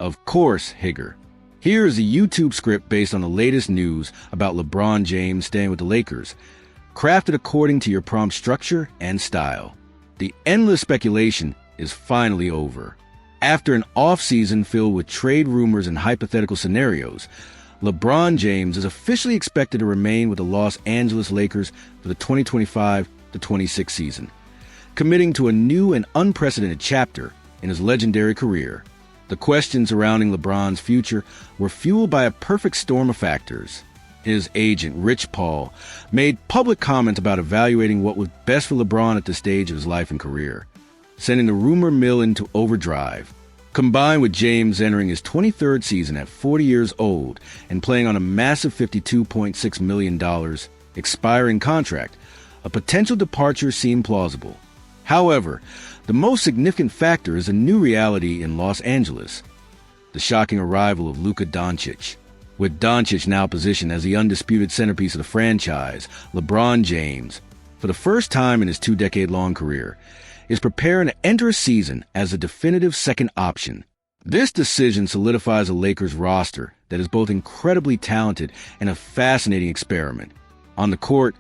Of course, Higger. Here is a YouTube script based on the latest news about LeBron James staying with the Lakers, crafted according to your prompt structure and style. The endless speculation is finally over. After an offseason filled with trade rumors and hypothetical scenarios, LeBron James is officially expected to remain with the Los Angeles Lakers for the 2025-26 season, committing to a new and unprecedented chapter in his legendary career. The questions surrounding LeBron's future were fueled by a perfect storm of factors. His agent, Rich Paul, made public comments about evaluating what was best for LeBron at this stage of his life and career, sending the rumor mill into overdrive. Combined with James entering his 23rd season at 40 years old and playing on a massive $52.6 million expiring contract, a potential departure seemed plausible. However, the most significant factor is a new reality in Los Angeles: the shocking arrival of Luka Doncic. With Doncic now positioned as the undisputed centerpiece of the franchise, LeBron James, for the first time in his 2-decade-long career, is preparing to enter a season as a definitive second option. This decision solidifies a Lakers roster that is both incredibly talented and a fascinating experiment. On the court,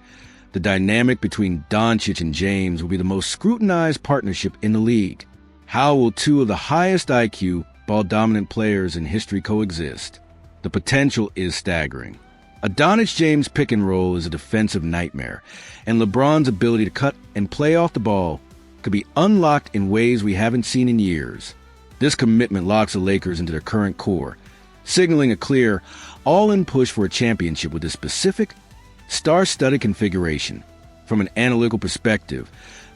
the dynamic between Doncic and James will be the most scrutinized partnership in the league. How will two of the highest IQ, ball-dominant players in history coexist? The potential is staggering. A Donic-James pick-and-roll is a defensive nightmare, and LeBron's ability to cut and play off the ball could be unlocked in ways we haven't seen in years. This commitment locks the Lakers into their current core, signaling a clear, all-in push for a championship with a specific, star-studded configuration. From an analytical perspective,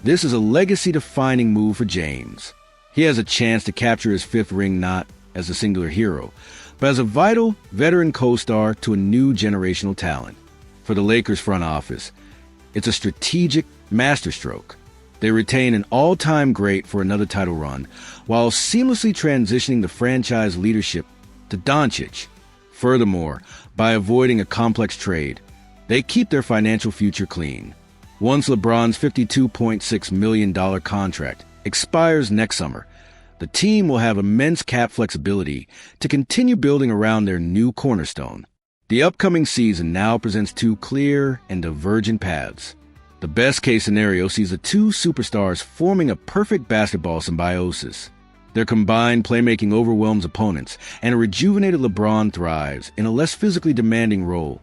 this is a legacy-defining move for James. He has a chance to capture his fifth ring not as a singular hero, but as a vital, veteran co-star to a new generational talent. For the Lakers front office, it's a strategic masterstroke. They retain an all-time great for another title run, while seamlessly transitioning the franchise leadership to Doncic. Furthermore, by avoiding a complex trade, they keep their financial future clean. Once LeBron's $52.6 million contract expires next summer, the team will have immense cap flexibility to continue building around their new cornerstone. The upcoming season now presents two clear and divergent paths. The best-case scenario sees the two superstars forming a perfect basketball symbiosis. Their combined playmaking overwhelms opponents, and a rejuvenated LeBron thrives in a less physically demanding role,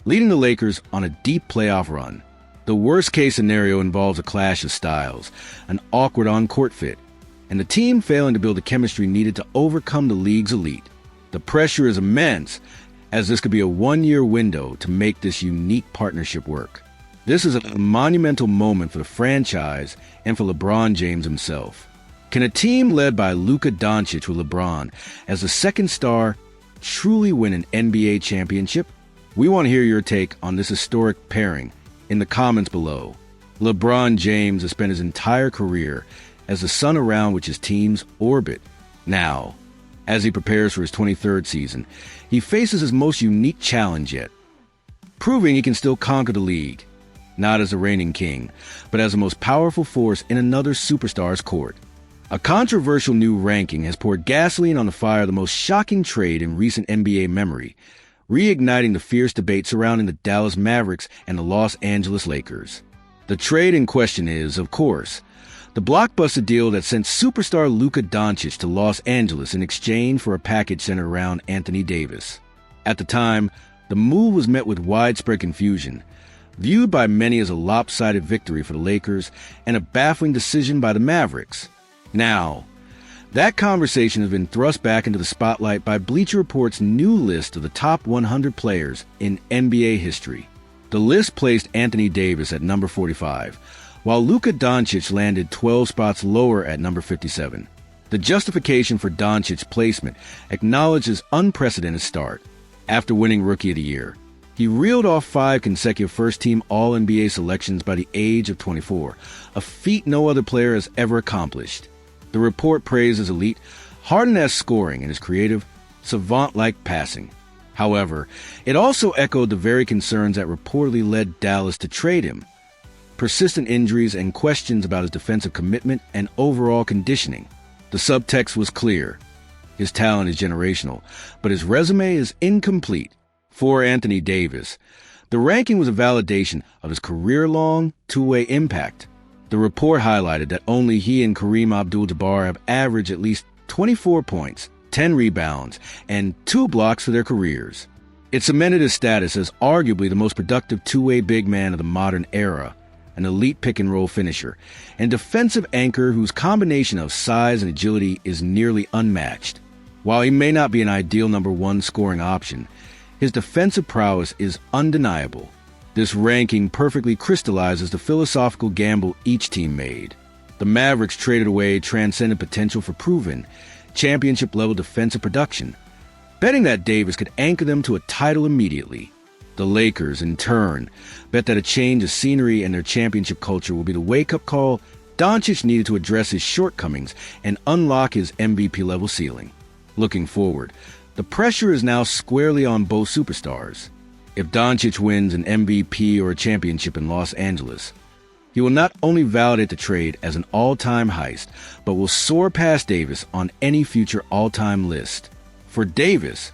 leading the Lakers on a deep playoff run. The worst-case scenario involves a clash of styles, an awkward on-court fit, and the team failing to build the chemistry needed to overcome the league's elite. The pressure is immense, as this could be a one-year window to make this unique partnership work. This is a monumental moment for the franchise and for LeBron James himself. Can a team led by Luka Doncic with LeBron as the second star truly win an NBA championship? We want to hear your take on this historic pairing in the comments below. LeBron James has spent his entire career as the sun around which his teams orbit. Now, as he prepares for his 23rd season, he faces his most unique challenge yet, proving he can still conquer the league. Not as the reigning king, but as the most powerful force in another superstar's court. A controversial new ranking has poured gasoline on the fire of the most shocking trade in recent NBA memory, reigniting the fierce debate surrounding the Dallas Mavericks and the Los Angeles Lakers. The trade in question is, of course, the blockbuster deal that sent superstar Luka Doncic to Los Angeles in exchange for a package centered around Anthony Davis. At the time, the move was met with widespread confusion, viewed by many as a lopsided victory for the Lakers and a baffling decision by the Mavericks. Now, that conversation has been thrust back into the spotlight by Bleacher Report's new list of the top 100 players in NBA history. The list placed Anthony Davis at number 45, while Luka Doncic landed 12 spots lower at number 57. The justification for Doncic's placement acknowledged his unprecedented start. After winning Rookie of the Year, he reeled off 5 consecutive first-team All-NBA selections by the age of 24, a feat no other player has ever accomplished. The report praised his elite, hard-and-fast scoring and his creative, savant-like passing. However, it also echoed the very concerns that reportedly led Dallas to trade him: persistent injuries and questions about his defensive commitment and overall conditioning. The subtext was clear. His talent is generational, but his resume is incomplete. For Anthony Davis, the ranking was a validation of his career-long, two-way impact. The report highlighted that only he and Kareem Abdul-Jabbar have averaged at least 24 points, 10 rebounds, and 2 blocks for their careers. It cemented his status as arguably the most productive two-way big man of the modern era, an elite pick-and-roll finisher, and defensive anchor whose combination of size and agility is nearly unmatched. While he may not be an ideal number one scoring option, his defensive prowess is undeniable. This ranking perfectly crystallizes the philosophical gamble each team made. The Mavericks traded away transcendent potential for proven, championship-level defensive production, betting that Davis could anchor them to a title immediately. The Lakers, in turn, bet that a change of scenery and their championship culture will be the wake-up call Doncic needed to address his shortcomings and unlock his MVP-level ceiling. Looking forward, the pressure is now squarely on both superstars. If Doncic wins an MVP or a championship in Los Angeles, he will not only validate the trade as an all-time heist, but will soar past Davis on any future all-time list. For Davis,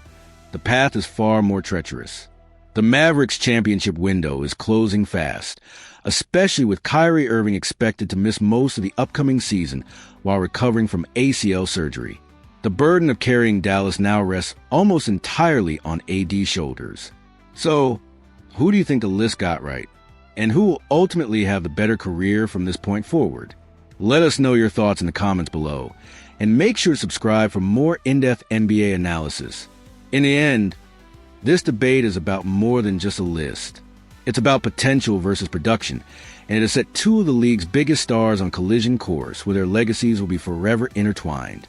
the path is far more treacherous. The Mavericks' championship window is closing fast, especially with Kyrie Irving expected to miss most of the upcoming season while recovering from ACL surgery. The burden of carrying Dallas now rests almost entirely on AD's shoulders. So, who do you think the list got right? And who will ultimately have the better career from this point forward? Let us know your thoughts in the comments below, and make sure to subscribe for more in-depth NBA analysis. In the end, this debate is about more than just a list. It's about potential versus production, and it has set two of the league's biggest stars on collision course where their legacies will be forever intertwined.